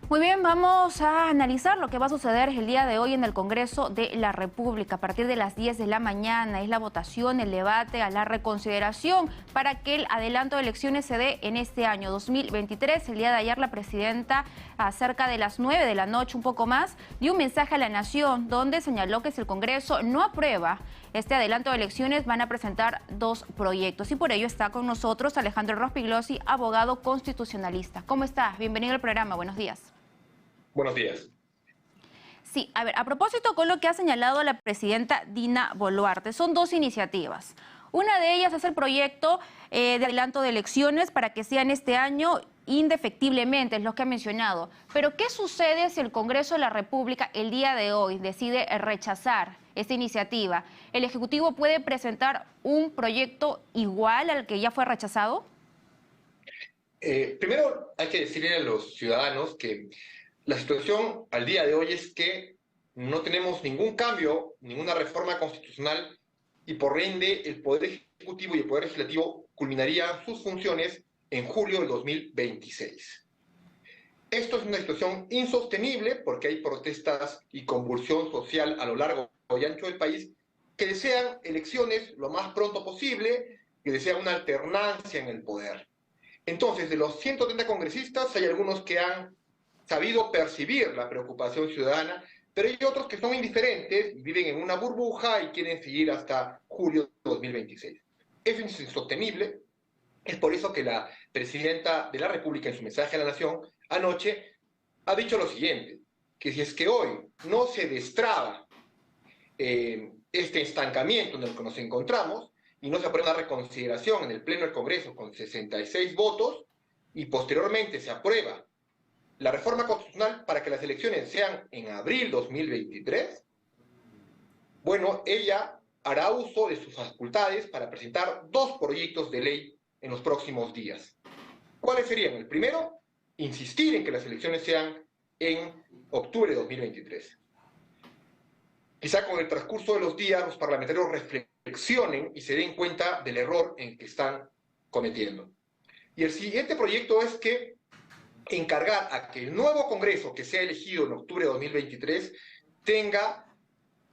Muy bien, vamos a analizar lo que va a suceder el día de hoy en el Congreso de la República. A partir de las 10 de la mañana es la votación, el debate, a la reconsideración para que el adelanto de elecciones se dé en este año 2023. El día de ayer la presidenta, cerca de las 9 de la noche, un poco más, dio un mensaje a la nación donde señaló que si el Congreso no aprueba este adelanto de elecciones van a presentar dos proyectos. Y por ello está con nosotros Alejandro Rospigliosi, abogado constitucionalista. ¿Cómo estás? Bienvenido al programa. Buenos días. Buenos días. Sí, a ver, a propósito con lo que ha señalado la presidenta Dina Boluarte, son dos iniciativas. Una de ellas es el proyecto de adelanto de elecciones para que sean este año indefectiblemente, es lo que ha mencionado. Pero, ¿qué sucede si el Congreso de la República el día de hoy decide rechazar esta iniciativa? ¿El Ejecutivo puede presentar un proyecto igual al que ya fue rechazado? Primero hay que decirle a los ciudadanos que la situación al día de hoy es que no tenemos ningún cambio, ninguna reforma constitucional y por ende el Poder Ejecutivo y el Poder Legislativo culminarían sus funciones en julio del 2026. Esto es una situación insostenible porque hay protestas y convulsión social a lo largo y ancho del país que desean elecciones lo más pronto posible, que desean una alternancia en el poder. Entonces, de los 130 congresistas hay algunos que han sabido percibir la preocupación ciudadana, pero hay otros que son indiferentes, viven en una burbuja y quieren seguir hasta julio de 2026. Eso es insostenible. Es por eso que la presidenta de la República, en su mensaje a la Nación, anoche, ha dicho lo siguiente, que si es que hoy no se destraba este estancamiento en el que nos encontramos y no se aprueba una reconsideración en el Pleno del Congreso con 66 votos y posteriormente se aprueba la reforma constitucional para que las elecciones sean en abril 2023, bueno, ella hará uso de sus facultades para presentar dos proyectos de ley en los próximos días. ¿Cuáles serían? El primero, insistir en que las elecciones sean en octubre de 2023. Quizá con el transcurso de los días los parlamentarios reflexionen y se den cuenta del error en que están cometiendo. Y el siguiente proyecto es que encargar a que el nuevo Congreso que sea elegido en octubre de 2023 tenga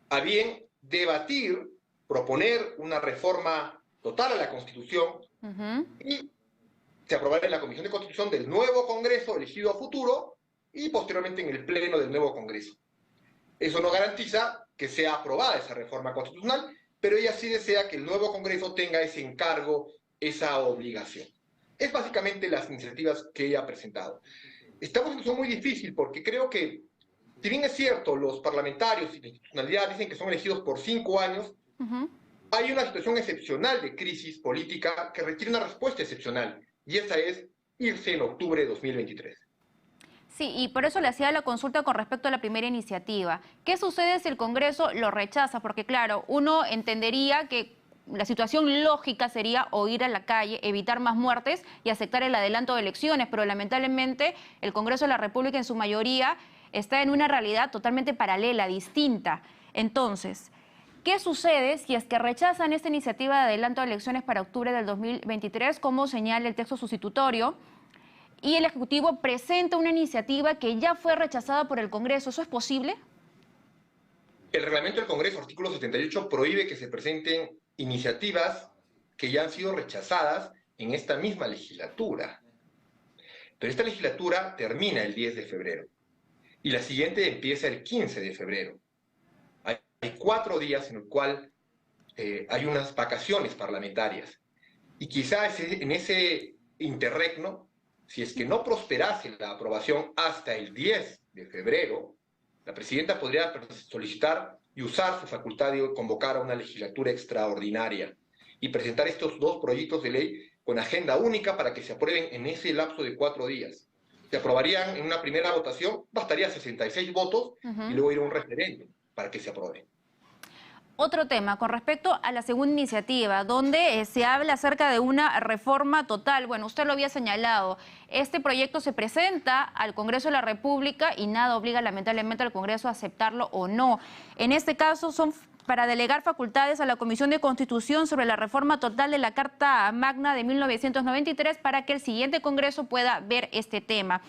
a bien debatir, proponer una reforma total a la Constitución y se aprobará en la Comisión de Constitución del nuevo Congreso elegido a futuro y posteriormente en el Pleno del nuevo Congreso. Eso no garantiza que sea aprobada esa reforma constitucional, pero ella sí desea que el nuevo Congreso tenga ese encargo, esa obligación. Es básicamente las iniciativas que ella ha presentado. Estamos en una situación muy difícil porque creo que, si bien es cierto, los parlamentarios y la institucionalidad dicen que son elegidos por 5 años, hay una situación excepcional de crisis política que requiere una respuesta excepcional, y esa es irse en octubre de 2023. Sí, y por eso le hacía la consulta con respecto a la primera iniciativa. ¿Qué sucede si el Congreso lo rechaza? Porque, claro, uno entendería que la situación lógica sería o ir a la calle, evitar más muertes y aceptar el adelanto de elecciones, pero lamentablemente el Congreso de la República en su mayoría está en una realidad totalmente paralela, distinta. Entonces, ¿qué sucede si es que rechazan esta iniciativa de adelanto de elecciones para octubre del 2023, como señala el texto sustitutorio, y el Ejecutivo presenta una iniciativa que ya fue rechazada por el Congreso? ¿Eso es posible? El reglamento del Congreso, artículo 78, prohíbe que se presenten iniciativas que ya han sido rechazadas en esta misma legislatura. Pero esta legislatura termina el 10 de febrero y la siguiente empieza el 15 de febrero. Hay 4 días en el cual hay unas vacaciones parlamentarias y quizás en ese interregno, si es que no prosperase la aprobación hasta el 10 de febrero, la presidenta podría solicitar y usar su facultad de convocar a una legislatura extraordinaria y presentar estos dos proyectos de ley con agenda única para que se aprueben en ese lapso de 4 días. Se aprobarían en una primera votación, bastaría 66 votos y luego ir a un referéndum para que se aprueben. Otro tema, con respecto a la segunda iniciativa, donde se habla acerca de una reforma total. Bueno, usted lo había señalado, este proyecto se presenta al Congreso de la República y nada obliga lamentablemente al Congreso a aceptarlo o no. En este caso son para delegar facultades a la Comisión de Constitución sobre la reforma total de la Carta Magna de 1993 para que el siguiente Congreso pueda ver este tema.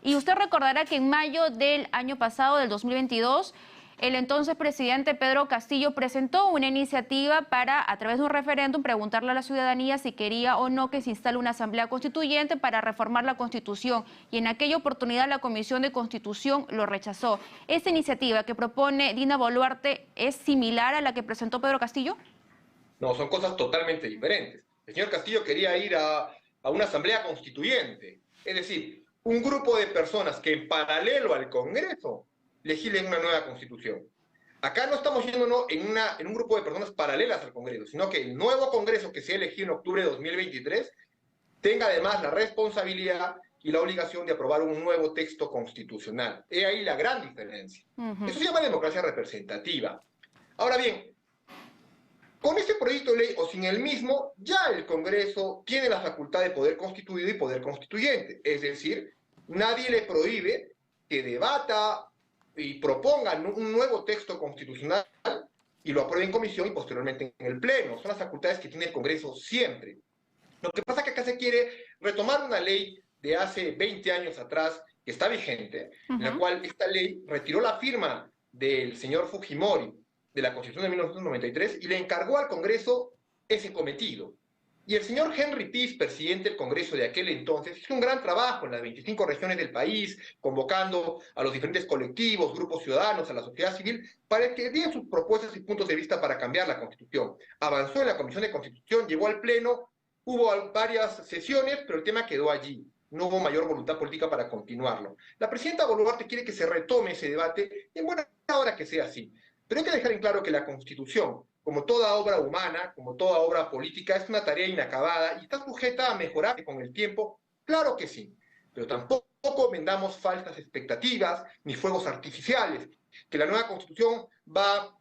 Y usted recordará que en mayo del año pasado, del 2022, el entonces presidente Pedro Castillo presentó una iniciativa para, a través de un referéndum, preguntarle a la ciudadanía si quería o no que se instale una asamblea constituyente para reformar la Constitución. Y en aquella oportunidad la Comisión de Constitución lo rechazó. ¿Esta iniciativa que propone Dina Boluarte es similar a la que presentó Pedro Castillo? No, son cosas totalmente diferentes. El señor Castillo quería ir a una asamblea constituyente, es decir, un grupo de personas que en paralelo al Congreso legislen una nueva constitución. Acá no estamos yéndonos en un grupo de personas paralelas al Congreso, sino que el nuevo Congreso que se elegido en octubre de 2023 tenga además la responsabilidad y la obligación de aprobar un nuevo texto constitucional. He ahí la gran diferencia. Eso se llama democracia representativa. Ahora bien, con este proyecto de ley o sin el mismo, ya el Congreso tiene la facultad de poder constituido y poder constituyente. Es decir, nadie le prohíbe que debata y proponga un nuevo texto constitucional y lo apruebe en comisión y posteriormente en el Pleno. Son las facultades que tiene el Congreso siempre. Lo que pasa es que acá se quiere retomar una ley de hace 20 años atrás que está vigente, en la cual esta ley retiró la firma del señor Fujimori de la Constitución de 1993 y le encargó al Congreso ese cometido. Y el señor Henry Pease, presidente del Congreso de aquel entonces, hizo un gran trabajo en las 25 regiones del país, convocando a los diferentes colectivos, grupos ciudadanos, a la sociedad civil, para que dieran sus propuestas y puntos de vista para cambiar la Constitución. Avanzó en la Comisión de Constitución, llegó al Pleno, hubo varias sesiones, pero el tema quedó allí. No hubo mayor voluntad política para continuarlo. La presidenta Boluarte quiere que se retome ese debate, y en buena hora que sea así. Pero hay que dejar en claro que la Constitución, como toda obra humana, como toda obra política, es una tarea inacabada y está sujeta a mejorar con el tiempo. Claro que sí, pero tampoco vendamos falsas expectativas ni fuegos artificiales, que la nueva Constitución va a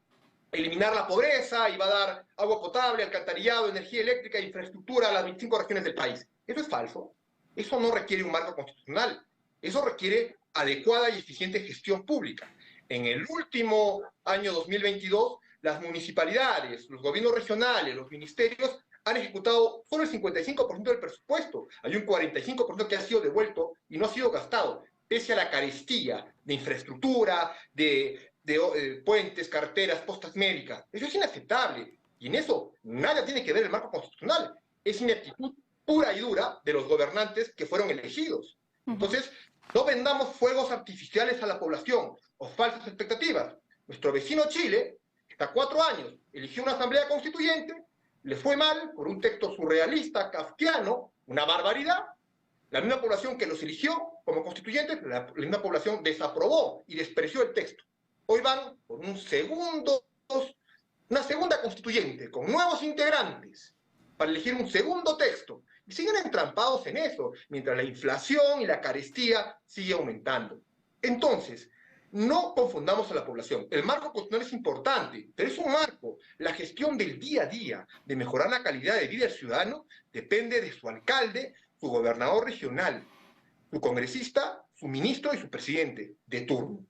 eliminar la pobreza y va a dar agua potable, alcantarillado, energía eléctrica e infraestructura a las 25 regiones del país. Eso es falso. Eso no requiere un marco constitucional. Eso requiere adecuada y eficiente gestión pública. En el último año 2022, las municipalidades, los gobiernos regionales, los ministerios han ejecutado solo el 55% del presupuesto. Hay un 45% que ha sido devuelto y no ha sido gastado, pese a la carestía de infraestructura, de puentes, carreteras, postas médicas. Eso es inaceptable. Y en eso nada tiene que ver el marco constitucional. Es ineptitud pura y dura de los gobernantes que fueron elegidos. Entonces, no vendamos fuegos artificiales a la población o falsas expectativas. Nuestro vecino Chile, está 4 años, eligió una asamblea constituyente, le fue mal por un texto surrealista, kafkiano, una barbaridad. La misma población que los eligió como constituyentes, la misma población desaprobó y despreció el texto. Hoy van por una segunda constituyente, con nuevos integrantes, para elegir un segundo texto. Y siguen entrampados en eso, mientras la inflación y la carestía sigue aumentando. Entonces, no confundamos a la población. El marco constitucional es importante, pero es un marco. La gestión del día a día, de mejorar la calidad de vida del ciudadano, depende de su alcalde, su gobernador regional, su congresista, su ministro y su presidente de turno.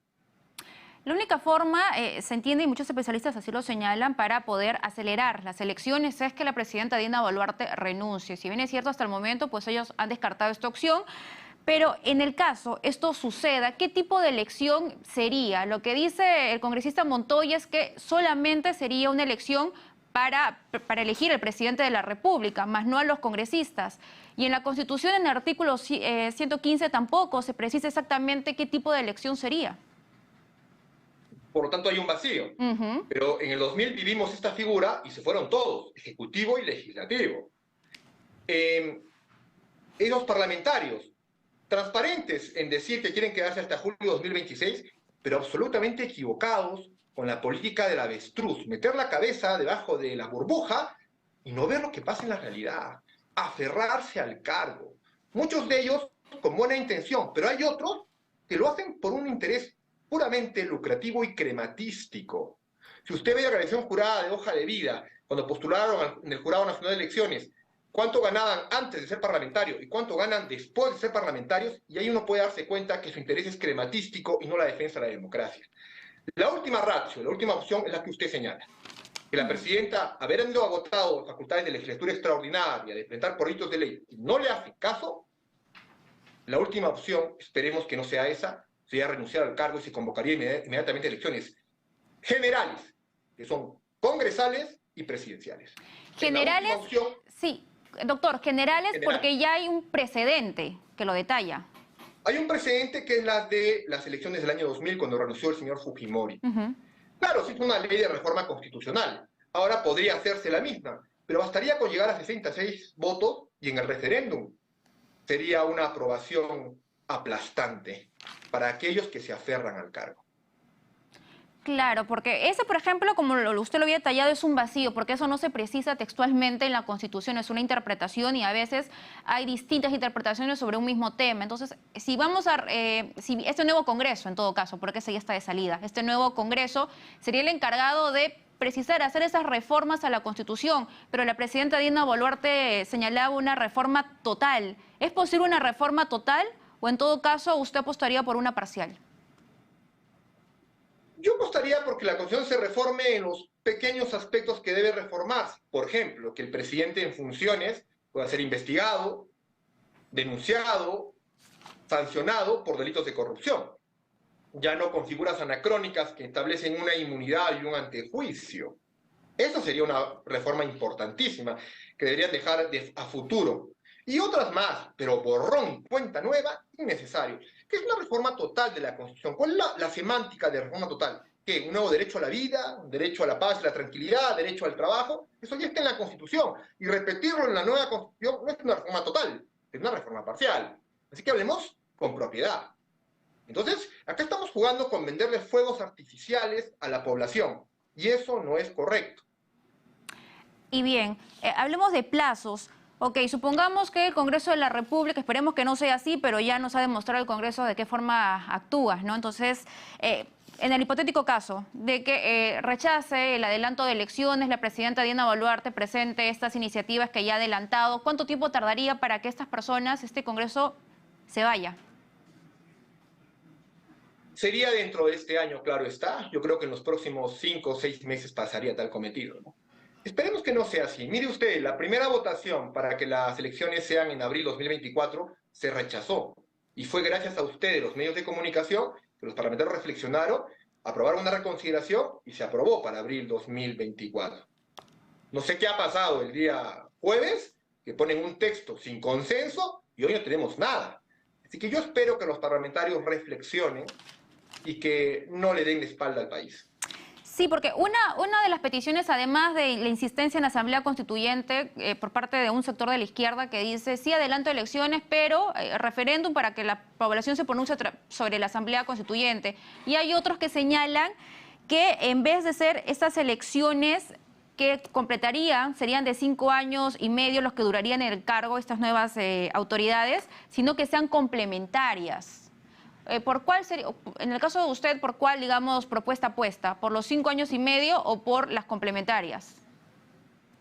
La única forma, se entiende, y muchos especialistas así lo señalan, para poder acelerar las elecciones es que la presidenta Dina Boluarte renuncie. Si bien es cierto, hasta el momento, pues ellos han descartado esta opción. Pero en el caso esto suceda, ¿qué tipo de elección sería? Lo que dice el congresista Montoya es que solamente sería una elección para elegir el presidente de la República, más no a los congresistas. Y en la Constitución, en el artículo 115, tampoco se precisa exactamente qué tipo de elección sería. Por lo tanto, hay un vacío. Pero en el 2000 vivimos esta figura y se fueron todos, ejecutivo y legislativo. Esos parlamentarios, transparentes en decir que quieren quedarse hasta julio de 2026, pero absolutamente equivocados con la política del avestruz, meter la cabeza debajo de la burbuja y no ver lo que pasa en la realidad, aferrarse al cargo. Muchos de ellos con buena intención, pero hay otros que lo hacen por un interés puramente lucrativo y crematístico. Si usted ve la organización jurada de hoja de vida, cuando postularon en el Jurado Nacional de Elecciones, cuánto ganaban antes de ser parlamentarios y cuánto ganan después de ser parlamentarios, y ahí uno puede darse cuenta que su interés es crematístico y no la defensa de la democracia. La última ratio, la última opción es la que usted señala. Que la presidenta, habiendo agotado facultades de legislatura extraordinaria, de enfrentar proyectos de ley, y no le hace caso, La última opción, esperemos que no sea esa, sería renunciar al cargo y se convocaría inmediatamente elecciones generales, que son congresales y presidenciales. Es la última Generales, opción sí, doctor, generales general. porque ya hay un precedente que lo detalla. Hay un precedente que es la de las elecciones del año 2000, cuando renunció el señor Fujimori. Ujú. Claro, sí es una ley de reforma constitucional. Ahora podría hacerse la misma, pero bastaría con llegar a 66 votos y en el referéndum sería una aprobación aplastante para aquellos que se aferran al cargo. Claro, porque ese, por ejemplo, como usted lo había detallado, es un vacío, porque eso no se precisa textualmente en la Constitución, es una interpretación y a veces hay distintas interpretaciones sobre un mismo tema. Entonces, si vamos a, si este nuevo Congreso, en todo caso, porque ese ya está de salida, este nuevo Congreso sería el encargado de precisar, hacer esas reformas a la Constitución, pero la presidenta Dina Boluarte señalaba una reforma total. ¿Es posible una reforma total o en todo caso usted apostaría por una parcial? Yo apostaría porque la Constitución se reforme en los pequeños aspectos que debe reformarse. Por ejemplo, que el presidente en funciones pueda ser investigado, denunciado, sancionado por delitos de corrupción. Ya no con figuras anacrónicas que establecen una inmunidad y un antejuicio. Eso sería una reforma importantísima que deberían dejar a futuro. Y otras más, pero borrón y cuenta nueva, innecesario. Que es una reforma total de la Constitución. ¿Cuál es la semántica de reforma total? ¿Qué? ¿Un nuevo derecho a la vida? ¿Un derecho a la paz y la tranquilidad? ¿Derecho al trabajo? Eso ya está en la Constitución. Y repetirlo en la nueva Constitución no es una reforma total, es una reforma parcial. Así que hablemos con propiedad. Entonces, acá estamos jugando con venderle fuegos artificiales a la población. Y eso no es correcto. Y bien, hablemos de plazos. Ok, supongamos que el Congreso de la República, esperemos que no sea así, pero ya nos ha demostrado el Congreso de qué forma actúa, ¿no? Entonces, en el hipotético caso de que rechace el adelanto de elecciones, la presidenta Dina Boluarte presente estas iniciativas que ya ha adelantado, ¿cuánto tiempo tardaría para que estas personas, este Congreso, se vaya? Sería dentro de este año, claro está. Yo creo que en los próximos 5 o 6 meses pasaría tal cometido, ¿no? Esperemos que no sea así. Mire usted, la primera votación para que las elecciones sean en abril 2024 se rechazó. Y fue gracias a ustedes, los medios de comunicación, que los parlamentarios reflexionaron, aprobaron una reconsideración y se aprobó para abril 2024. No sé qué ha pasado el día jueves, que ponen un texto sin consenso y hoy no tenemos nada. Así que yo espero que los parlamentarios reflexionen y que no le den la espalda al país. Sí, porque una de las peticiones, además de la insistencia en la Asamblea Constituyente por parte de un sector de la izquierda que dice sí adelanto elecciones, pero referéndum para que la población se pronuncie sobre la Asamblea Constituyente. Y hay otros que señalan que en vez de ser estas elecciones que completarían, serían de 5 años y medio los que durarían en el cargo estas nuevas autoridades, sino que sean complementarias. ¿Por cuál sería, en el caso de usted, por cuál, digamos, propuesta apuesta? ¿Por los 5 años y medio o por las complementarias?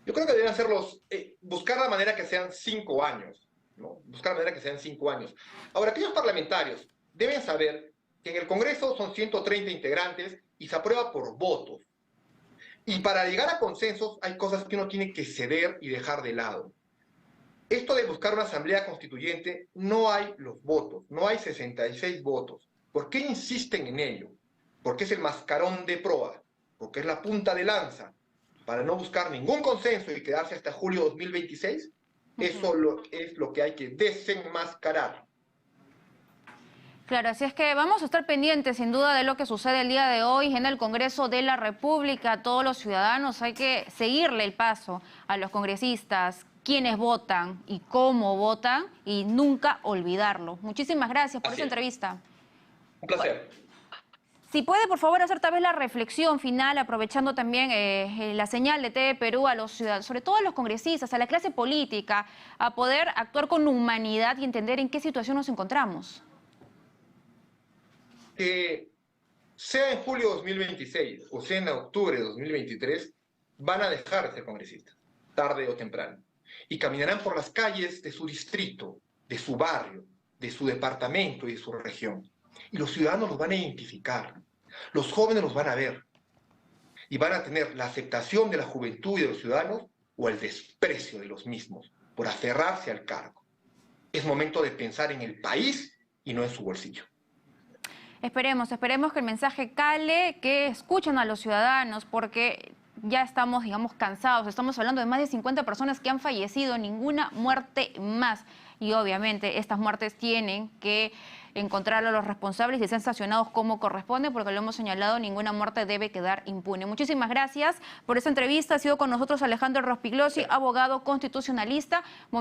Yo creo que deberían hacerlos, buscar la manera que sean 5 años, ¿no? Buscar la manera que sean 5 años. Ahora, aquellos parlamentarios deben saber que en el Congreso son 130 integrantes y se aprueba por votos. Y para llegar a consensos hay cosas que uno tiene que ceder y dejar de lado. Esto de buscar una asamblea constituyente, no hay los votos, no hay 66 votos. ¿Por qué insisten en ello? Porque es el mascarón de proa, porque es la punta de lanza, para no buscar ningún consenso y quedarse hasta julio de 2026. Eso es lo que hay que desenmascarar. Claro, así es que vamos a estar pendientes sin duda de lo que sucede el día de hoy en el Congreso de la República. Todos los ciudadanos hay que seguirle el paso a los congresistas, quiénes votan y cómo votan y nunca olvidarlo. Muchísimas gracias por Así esta es. entrevista. Un placer. Si puede, por favor, hacer tal vez la reflexión final, aprovechando también la señal de TV Perú a los ciudadanos, sobre todo a los congresistas, a la clase política, a poder actuar con humanidad y entender en qué situación nos encontramos. Que sea en julio de 2026 o sea en octubre de 2023, van a dejar de ser congresistas, tarde o temprano. Y caminarán por las calles de su distrito, de su barrio, de su departamento y de su región. Y los ciudadanos los van a identificar, los jóvenes los van a ver y van a tener la aceptación de la juventud y de los ciudadanos o el desprecio de los mismos por aferrarse al cargo. Es momento de pensar en el país y no en su bolsillo. Esperemos que el mensaje cale, que escuchen a los ciudadanos, porque ya estamos, digamos, cansados. Estamos hablando de más de 50 personas que han fallecido, ninguna muerte más. Y obviamente estas muertes tienen que encontrar a los responsables y ser sancionados como corresponde, porque lo hemos señalado, ninguna muerte debe quedar impune. Muchísimas gracias por esta entrevista. Ha sido con nosotros Alejandro Rospigliosi, abogado constitucionalista.